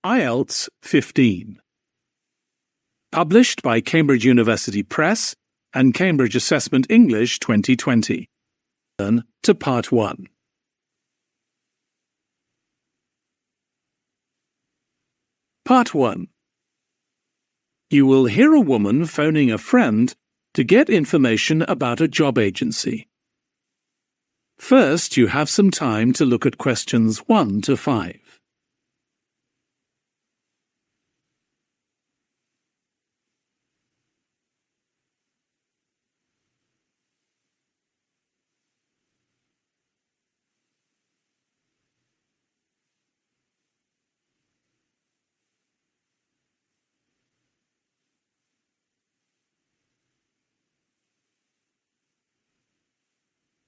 IELTS 15. Published by Cambridge University Press and Cambridge Assessment English 2020. Turn to Part 1. Part 1. You will hear a woman phoning a friend to get information about a job agency. First, you have some time to look at questions 1 to 5.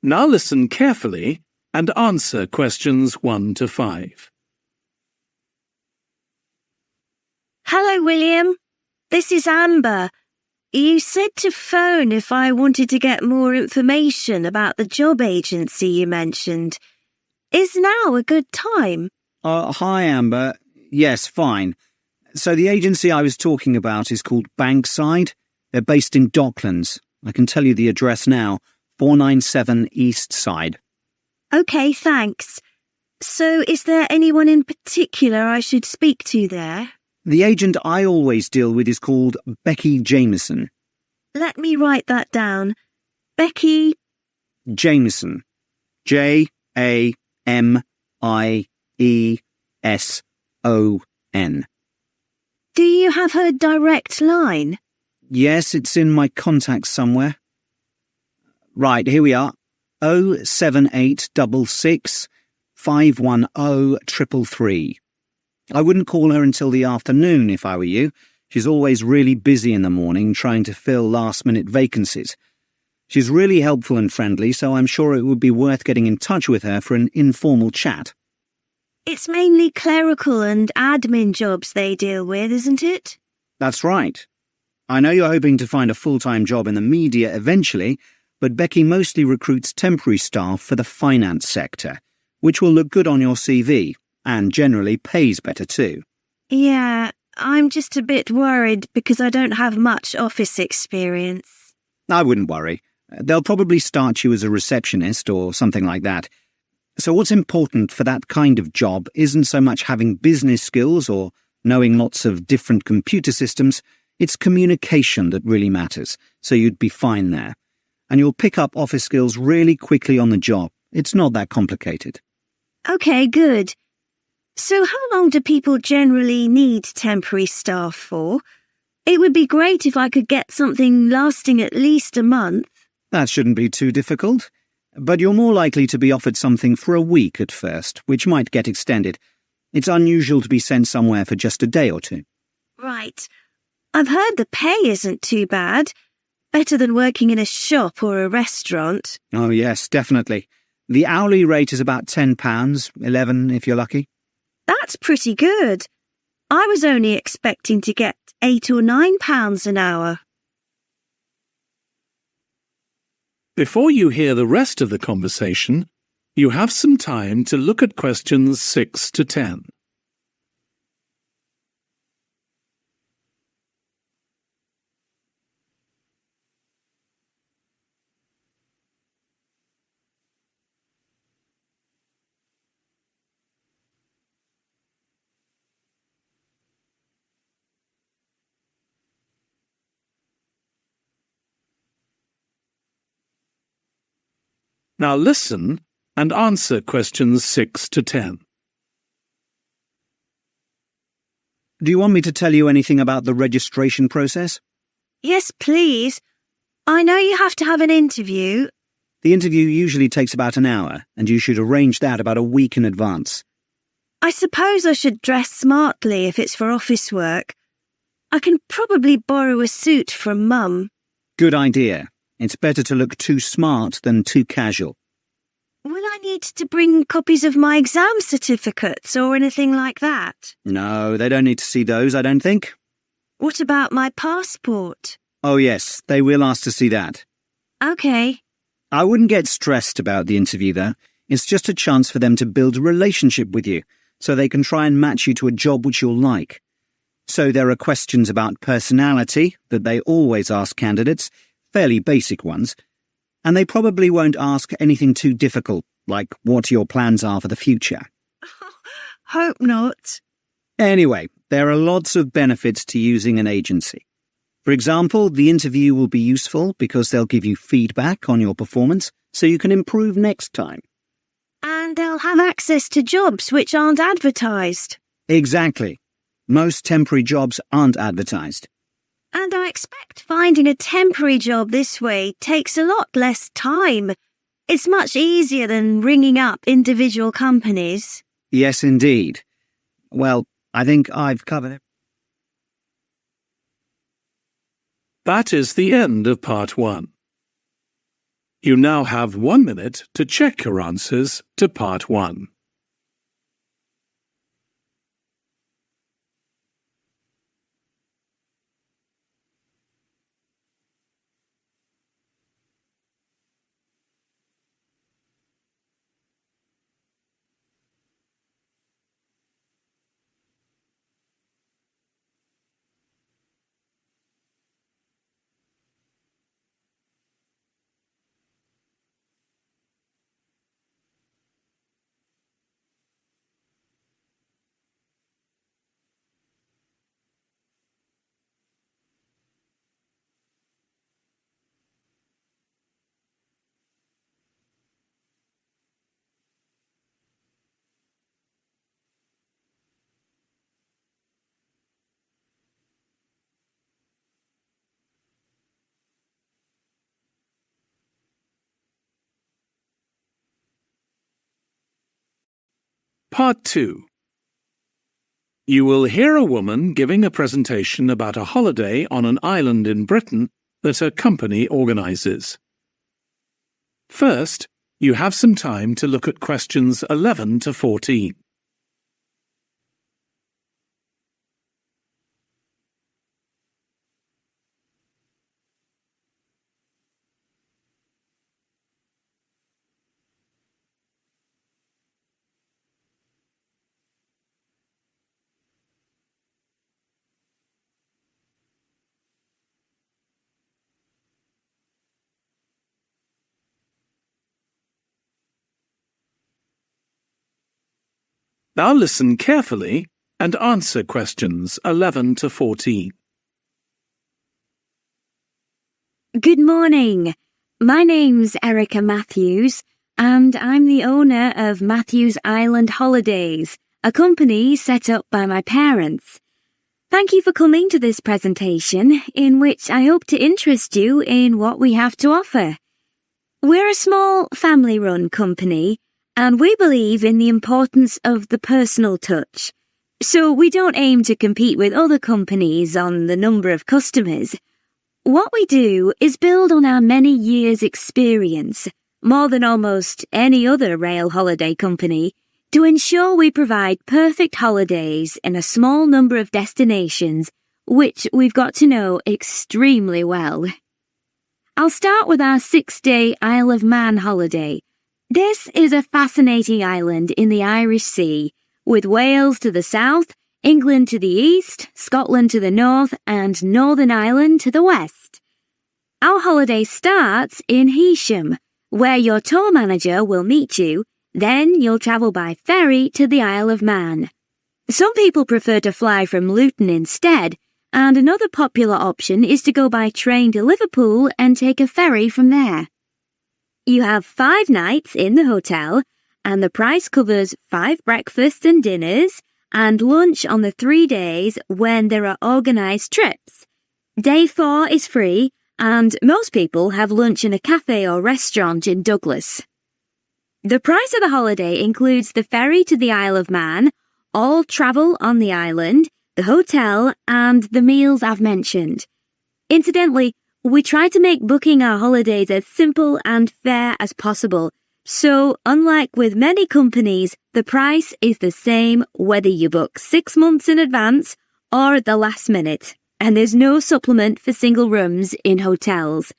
Now listen carefully and answer questions 1 to 5. Hello, William. This is Amber. You said to phone if I wanted to get more information about the job agency you mentioned. Is now a good time? Hi, Amber. Yes, fine. So the agency I was talking about is called Bankside. They're based in Docklands. I can tell you the address now. 497 East Side. OK, thanks. So is there anyone in particular I should speak to there? The agent I always deal with is called Becky Jameson. Let me write that down. Becky Jameson. Jameson. Do you have her direct line? Yes, it's in my contacts somewhere. Right, here we are. 07866 510 333. I wouldn't call her until the afternoon if I were you. She's always really busy in the morning trying to fill last-minute vacancies. She's really helpful and friendly, so I'm sure it would be worth getting in touch with her for an informal chat. It's mainly clerical and admin jobs they deal with, isn't it? That's right. I know you're hoping to find a full-time job in the media eventually, but Becky mostly recruits temporary staff for the finance sector, which will look good on your CV, and generally pays better too. Yeah, I'm just a bit worried because I don't have much office experience. I wouldn't worry. They'll probably start you as a receptionist or something like that. So what's important for that kind of job isn't so much having business skills or knowing lots of different computer systems, it's communication that really matters, so you'd be fine there. And you'll pick up office skills really quickly on the job. It's not that complicated. OK, good. So how long do people generally need temporary staff for? It would be great if I could get something lasting at least a month. That shouldn't be too difficult. But you're more likely to be offered something for a week at first, which might get extended. It's unusual to be sent somewhere for just a day or two. Right. I've heard the pay isn't too bad. Better than working in a shop or a restaurant. Oh, yes, definitely. The hourly rate is about £10, $11 if you're lucky. That's pretty good. I was only expecting to get £8 or £9 an hour. Before you hear the rest of the conversation, you have some time to look at questions 6 to 10. Now listen and answer questions 6 to 10. Do you want me to tell you anything about the registration process? Yes, please. I know you have to have an interview. The interview usually takes about an hour, and you should arrange that about a week in advance. I suppose I should dress smartly if it's for office work. I can probably borrow a suit from Mum. Good idea. It's better to look too smart than too casual. Will I need to bring copies of my exam certificates or anything like that? No, they don't need to see those, I don't think. What about my passport? Oh yes, they will ask to see that. OK. I wouldn't get stressed about the interview, though. It's just a chance for them to build a relationship with you, so they can try and match you to a job which you'll like. So there are questions about personality that they always ask candidates, fairly basic ones, and they probably won't ask anything too difficult, like what your plans are for the future. Hope not. Anyway, there are lots of benefits to using an agency. For example, the interview will be useful because they'll give you feedback on your performance so you can improve next time. And they'll have access to jobs which aren't advertised. Exactly. Most temporary jobs aren't advertised. And I expect finding a temporary job this way takes a lot less time. It's much easier than ringing up individual companies. Yes, indeed. Well, I think I've covered it. That is the end of part 1. You now have 1 minute to check your answers to part 1. Part 2. You will hear a woman giving a presentation about a holiday on an island in Britain that a company organises. First, you have some time to look at questions 11 to 14. Now listen carefully and answer questions 11 to 14. Good morning. My name's Erica Matthews, and I'm the owner of Matthews Island Holidays, a company set up by my parents. Thank you for coming to this presentation, in which I hope to interest you in what we have to offer. We're a small family-run company, and we believe in the importance of the personal touch. So we don't aim to compete with other companies on the number of customers. What we do is build on our many years' experience, more than almost any other rail holiday company, to ensure we provide perfect holidays in a small number of destinations, which we've got to know extremely well. I'll start with our 6-day Isle of Man holiday. This is a fascinating island in the Irish Sea, with Wales to the south, England to the east, Scotland to the north, and Northern Ireland to the west. Our holiday starts in Heysham, where your tour manager will meet you. Then you'll travel by ferry to the Isle of Man. Some people prefer to fly from Luton instead, and another popular option is to go by train to Liverpool and take a ferry from there. You have 5 nights in the hotel, and the price covers 5 breakfasts and dinners, and lunch on the 3 days when there are organised trips. Day 4 is free, and most people have lunch in a cafe or restaurant in Douglas. The price of the holiday includes the ferry to the Isle of Man, all travel on the island, the hotel, and the meals I've mentioned. Incidentally, we try to make booking our holidays as simple and fair as possible, so unlike with many companies, the price is the same whether you book 6 months in advance or at the last minute, and there's no supplement for single rooms in hotels.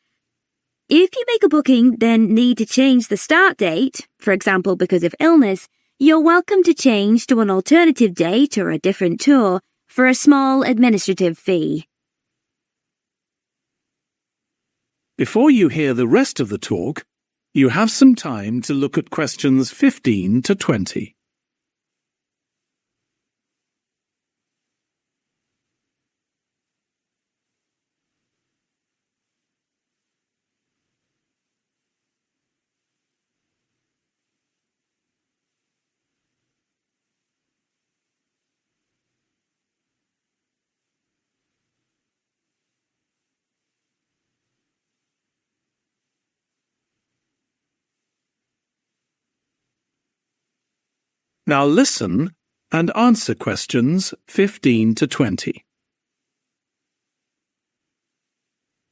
If you make a booking then need to change the start date, for example because of illness, you're welcome to change to an alternative date or a different tour for a small administrative fee. Before you hear the rest of the talk, you have some time to look at questions 15 to 20. Now listen and answer questions 15 to 20.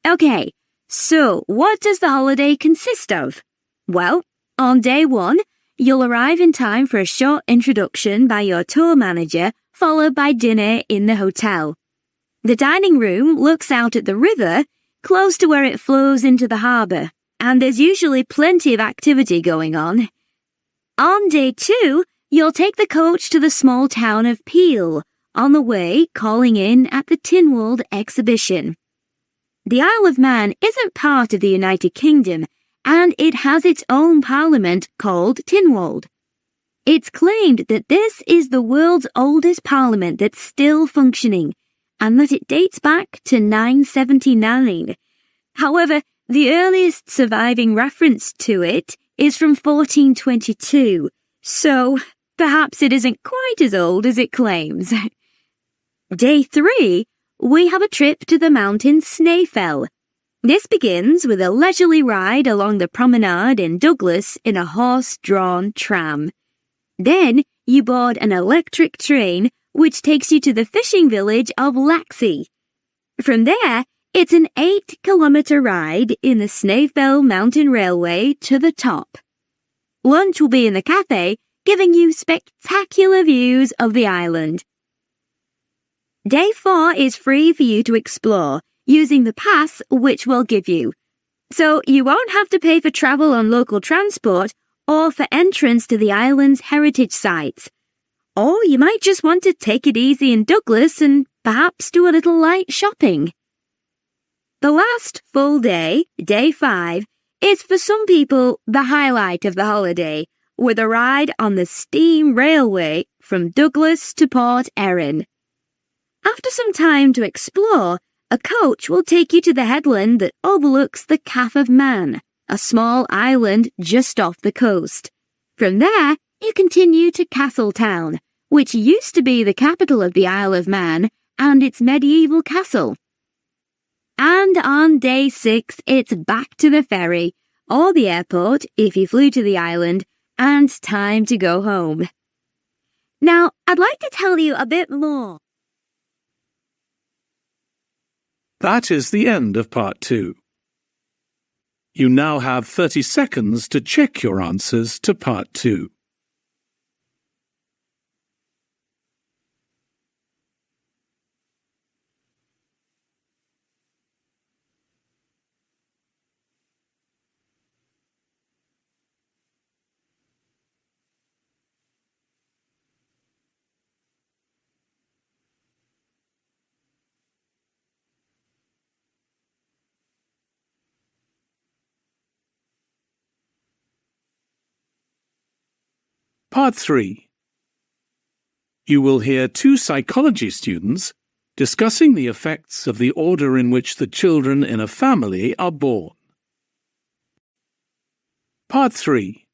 Okay, so what does the holiday consist of? Well, on day 1, you'll arrive in time for a short introduction by your tour manager, followed by dinner in the hotel. The dining room looks out at the river, close to where it flows into the harbour, and there's usually plenty of activity going on. On day 2, you'll take the coach to the small town of Peel, on the way calling in at the Tynwald exhibition. The Isle of Man isn't part of the United Kingdom, and it has its own parliament called Tynwald. It's claimed that this is the world's oldest parliament that's still functioning, and that it dates back to 979. However, the earliest surviving reference to it is from 1422, so perhaps it isn't quite as old as it claims. Day 3, we have a trip to the mountain Snaefell. This begins with a leisurely ride along the promenade in Douglas in a horse-drawn tram. Then you board an electric train which takes you to the fishing village of Laxey. From there, it's an 8-kilometre ride in the Snaefell Mountain Railway to the top. Lunch will be in the cafe, giving you spectacular views of the island. Day 4 is free for you to explore, using the pass which we'll give you. So you won't have to pay for travel on local transport or for entrance to the island's heritage sites. Or you might just want to take it easy in Douglas and perhaps do a little light shopping. The last full day, day 5, is for some people the highlight of the holiday, with a ride on the steam railway from Douglas to Port Erin. After some time to explore, a coach will take you to the headland that overlooks the Calf of Man, a small island just off the coast. From there, you continue to Castletown, which used to be the capital of the Isle of Man and its medieval castle. And on day 6, it's back to the ferry, or the airport if you flew to the island, and time to go home. Now, I'd like to tell you a bit more. That is the end of part 2. You now have 30 seconds to check your answers to part 2. Part 3. You will hear 2 psychology students discussing the effects of the order in which the children in a family are born. Part 3.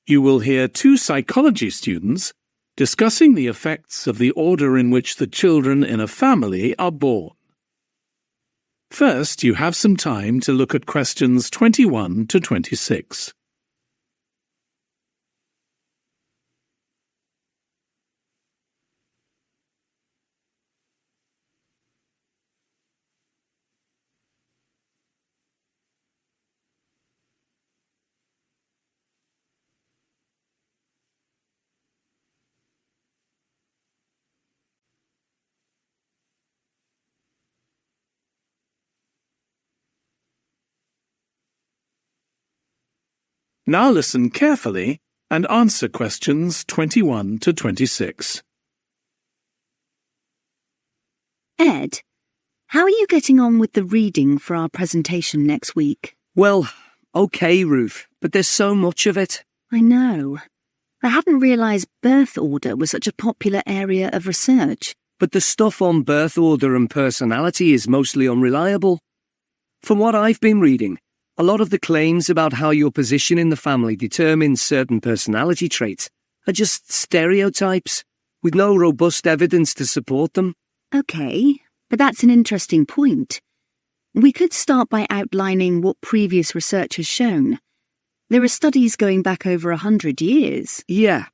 You will hear 2 psychology students discussing the effects of the order in which the children in a family are born. First, you have some time to look at questions 21 to 26. Now listen carefully and answer questions 21 to 26. Ed, how are you getting on with the reading for our presentation next week? Well, okay, Ruth, but there's so much of it. I know. I hadn't realised birth order was such a popular area of research. But the stuff on birth order and personality is mostly unreliable. From what I've been reading, a lot of the claims about how your position in the family determines certain personality traits are just stereotypes, with no robust evidence to support them. OK, but that's an interesting point. We could start by outlining what previous research has shown. There are studies going back over 100 years. Yeah,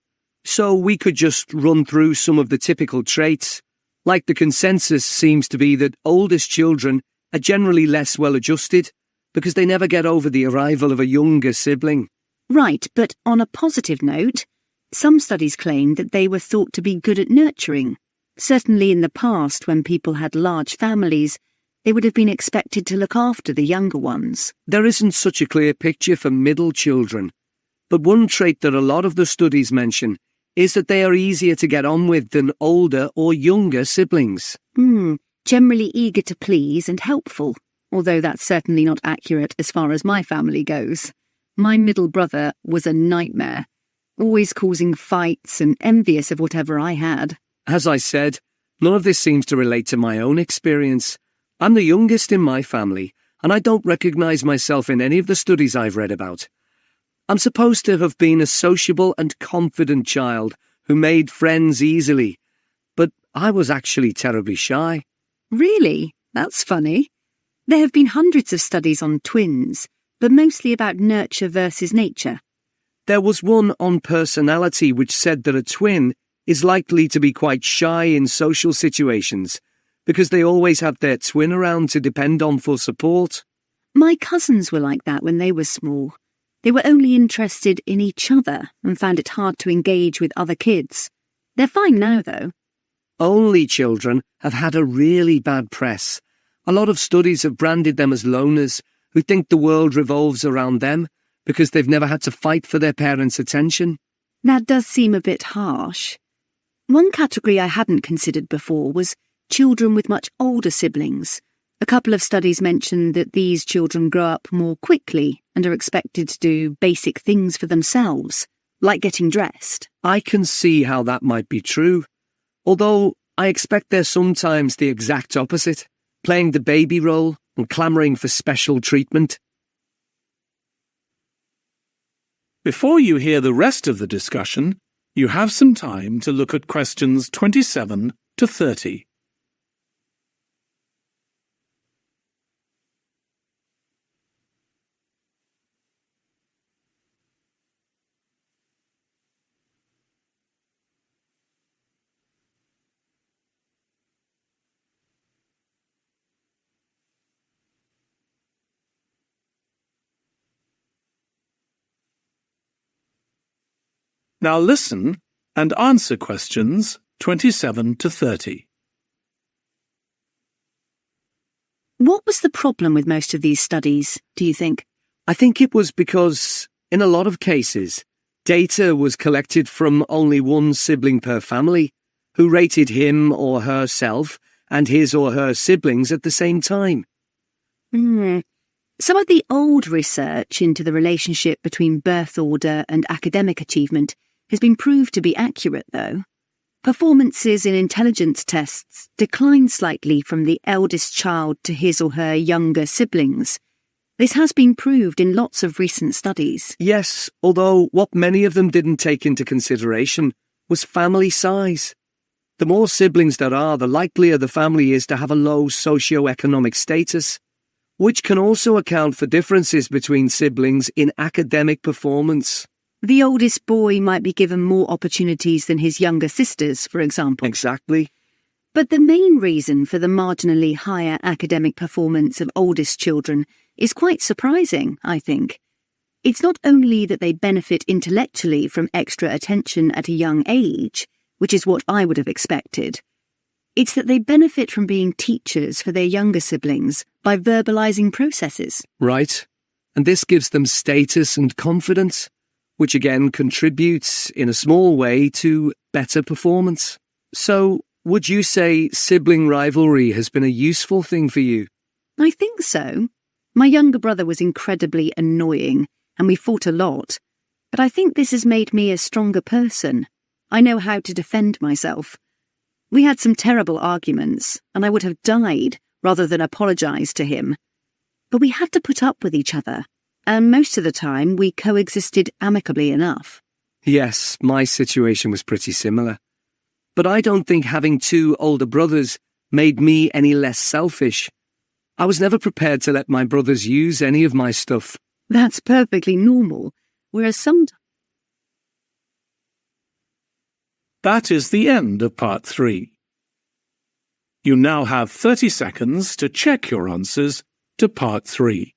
so we could just run through some of the typical traits. Like the consensus seems to be that oldest children are generally less well-adjusted because they never get over the arrival of a younger sibling. Right, but on a positive note, some studies claim that they were thought to be good at nurturing. Certainly in the past, when people had large families, they would have been expected to look after the younger ones. There isn't such a clear picture for middle children, but one trait that a lot of the studies mention is that they are easier to get on with than older or younger siblings. Generally eager to please and helpful, although that's certainly not accurate as far as my family goes. My middle brother was a nightmare, always causing fights and envious of whatever I had. As I said, none of this seems to relate to my own experience. I'm the youngest in my family, and I don't recognise myself in any of the studies I've read about. I'm supposed to have been a sociable and confident child who made friends easily, but I was actually terribly shy. Really? That's funny. There have been hundreds of studies on twins, but mostly about nurture versus nature. There was one on personality which said that a twin is likely to be quite shy in social situations because they always have their twin around to depend on for support. My cousins were like that when they were small. They were only interested in each other and found it hard to engage with other kids. They're fine now, though. Only children have had a really bad press. A lot of studies have branded them as loners who think the world revolves around them because they've never had to fight for their parents' attention. That does seem a bit harsh. One category I hadn't considered before was children with much older siblings. A couple of studies mentioned that these children grow up more quickly and are expected to do basic things for themselves, like getting dressed. I can see how that might be true, although I expect they're sometimes the exact opposite, playing the baby role and clamouring for special treatment. Before you hear the rest of the discussion, you have some time to look at questions 27 to 30. Now listen and answer questions 27 to 30. What was the problem with most of these studies, do you think? I think it was because, in a lot of cases, data was collected from only one sibling per family, who rated him or herself and his or her siblings at the same time. Some of the old research into the relationship between birth order and academic achievement has been proved to be accurate, though. Performances in intelligence tests declined slightly from the eldest child to his or her younger siblings. This has been proved in lots of recent studies. Yes, although what many of them didn't take into consideration was family size. The more siblings there are, the likelier the family is to have a low socio-economic status, which can also account for differences between siblings in academic performance. The oldest boy might be given more opportunities than his younger sisters, for example. Exactly. But the main reason for the marginally higher academic performance of oldest children is quite surprising, I think. It's not only that they benefit intellectually from extra attention at a young age, which is what I would have expected. It's that they benefit from being teachers for their younger siblings by verbalizing processes. Right. And this gives them status and confidence. which again contributes in a small way to better performance. So, would you say sibling rivalry has been a useful thing for you? I think so. My younger brother was incredibly annoying, and we fought a lot. But I think this has made me a stronger person. I know how to defend myself. We had some terrible arguments, and I would have died rather than apologise to him. But we had to put up with each other, and most of the time we coexisted amicably enough. Yes, my situation was pretty similar. But I don't think having two older brothers made me any less selfish. I was never prepared to let my brothers use any of my stuff. That's perfectly normal, whereas sometimes... That is the end of part 3. You now have 30 seconds to check your answers to part 3.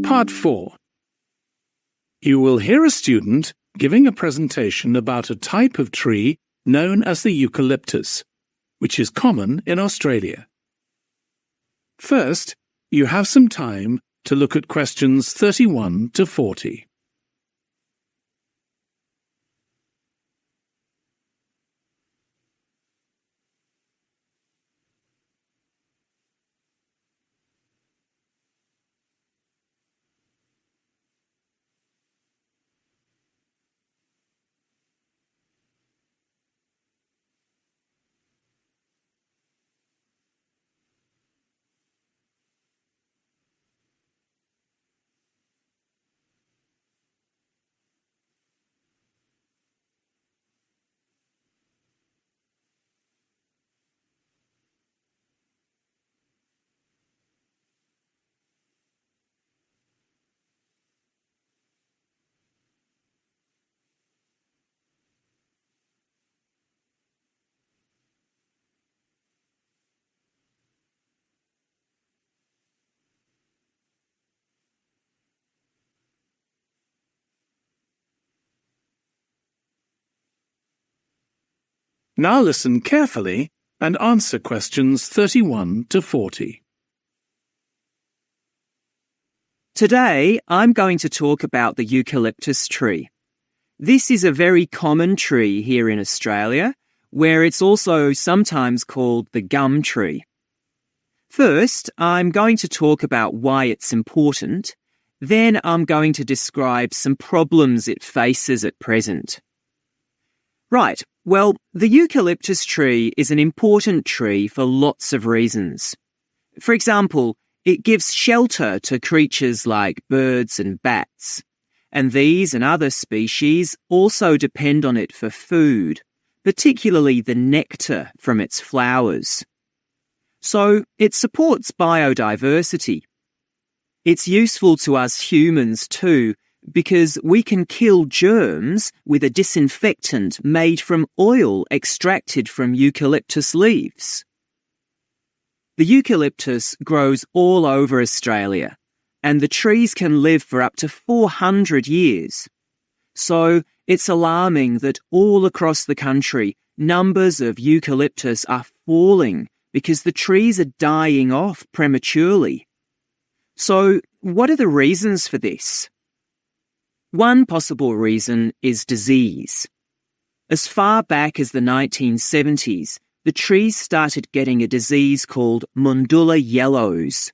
Part 4. You will hear a student giving a presentation about a type of tree known as the eucalyptus, which is common in Australia. First, you have some time to look at questions 31 to 40. Now listen carefully and answer questions 31 to 40. Today, I'm going to talk about the eucalyptus tree. This is a very common tree here in Australia, where it's also sometimes called the gum tree. First, I'm going to talk about why it's important. Then I'm going to describe some problems it faces at present. Right, well, the eucalyptus tree is an important tree for lots of reasons. For example, it gives shelter to creatures like birds and bats, and these and other species also depend on it for food, particularly the nectar from its flowers. So it supports biodiversity. It's useful to us humans too, because we can kill germs with a disinfectant made from oil extracted from eucalyptus leaves. The eucalyptus grows all over Australia, and the trees can live for up to 400 years. So it's alarming that all across the country, numbers of eucalyptus are falling because the trees are dying off prematurely. So what are the reasons for this? One possible reason is disease. As far back as the 1970s, the trees started getting a disease called Mundula yellows.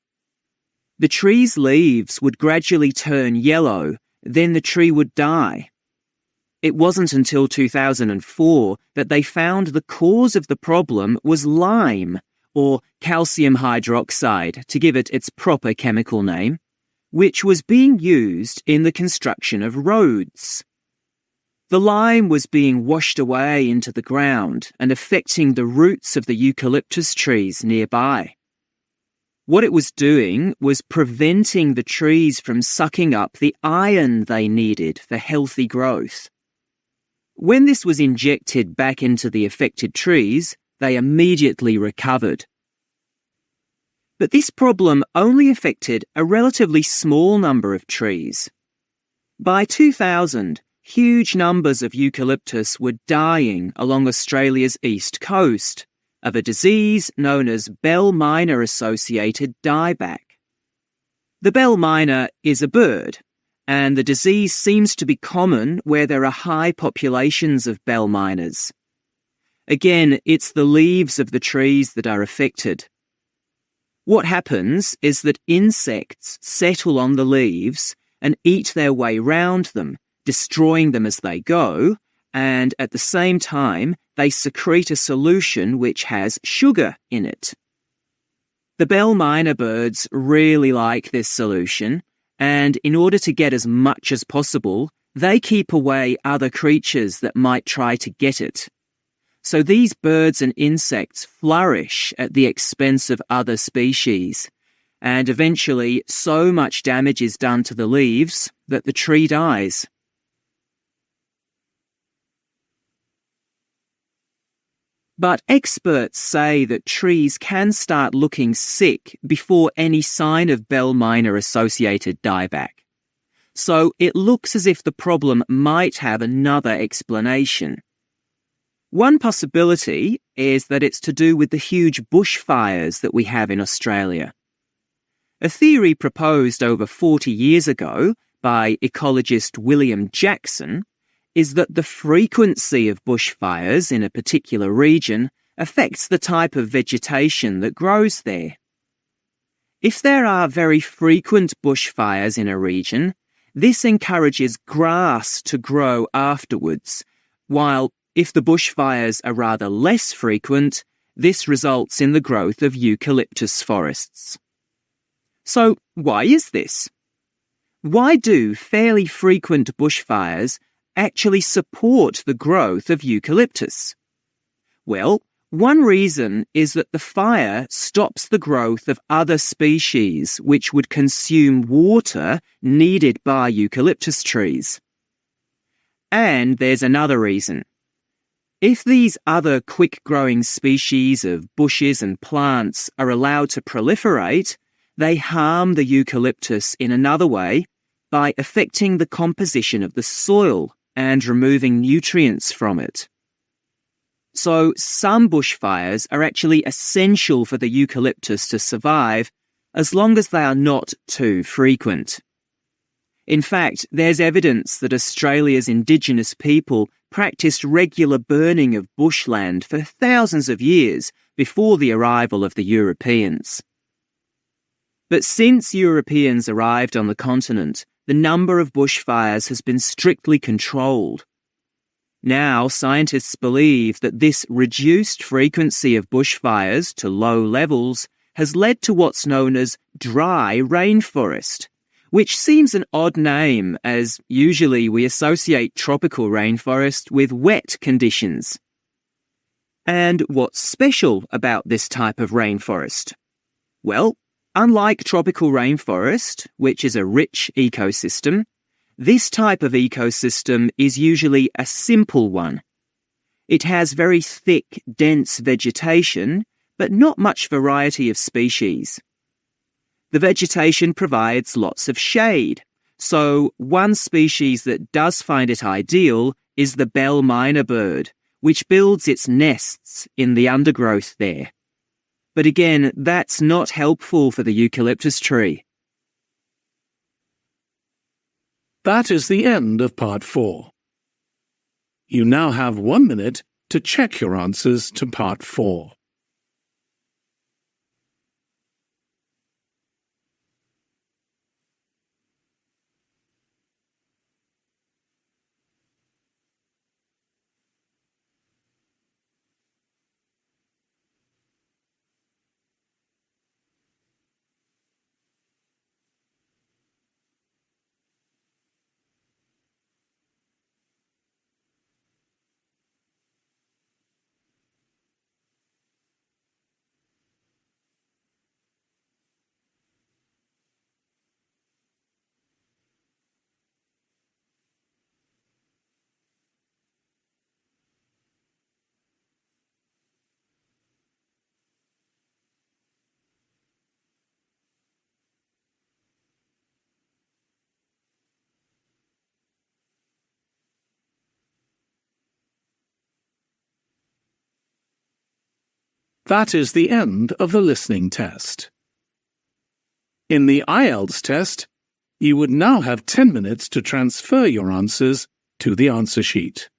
The tree's leaves would gradually turn yellow, then the tree would die. It wasn't until 2004 that they found the cause of the problem was lime, or calcium hydroxide, to give it its proper chemical name, which was being used in the construction of roads. The lime was being washed away into the ground and affecting the roots of the eucalyptus trees nearby. What it was doing was preventing the trees from sucking up the iron they needed for healthy growth. When this was injected back into the affected trees, they immediately recovered. But this problem only affected a relatively small number of trees. By 2000, huge numbers of eucalyptus were dying along Australia's east coast of a disease known as bell miner-associated dieback. The bell miner is a bird, and the disease seems to be common where there are high populations of bell miners. Again, it's the leaves of the trees that are affected. What happens is that insects settle on the leaves and eat their way round them, destroying them as they go, and at the same time, they secrete a solution which has sugar in it. The bell miner birds really like this solution, and in order to get as much as possible, they keep away other creatures that might try to get it. So these birds and insects flourish at the expense of other species, and eventually so much damage is done to the leaves that the tree dies. But experts say that trees can start looking sick before any sign of bell miner-associated dieback. So it looks as if the problem might have another explanation. One possibility is that it's to do with the huge bushfires that we have in Australia. A theory proposed over 40 years ago by ecologist William Jackson is that the frequency of bushfires in a particular region affects the type of vegetation that grows there. If there are very frequent bushfires in a region, this encourages grass to grow afterwards, while if the bushfires are rather less frequent, this results in the growth of eucalyptus forests. So, why is this? Why do fairly frequent bushfires actually support the growth of eucalyptus? Well, one reason is that the fire stops the growth of other species which would consume water needed by eucalyptus trees. And there's another reason. If these other quick-growing species of bushes and plants are allowed to proliferate, they harm the eucalyptus in another way by affecting the composition of the soil and removing nutrients from it. So some bushfires are actually essential for the eucalyptus to survive as long as they are not too frequent. In fact, there's evidence that Australia's Indigenous people practiced regular burning of bushland for thousands of years before the arrival of the Europeans. But since Europeans arrived on the continent, the number of bushfires has been strictly controlled. Now, scientists believe that this reduced frequency of bushfires to low levels has led to what's known as dry rainforest, which seems an odd name as usually we associate tropical rainforest with wet conditions. And what's special about this type of rainforest? Well, unlike tropical rainforest, which is a rich ecosystem, this type of ecosystem is usually a simple one. It has very thick, dense vegetation, but not much variety of species. The vegetation provides lots of shade, so one species that does find it ideal is the bell miner bird, which builds its nests in the undergrowth there. But again, that's not helpful for the eucalyptus tree. That is the end of part 4. You now have 1 minute to check your answers to part 4. That is the end of the listening test. In the IELTS test, you would now have 10 minutes to transfer your answers to the answer sheet.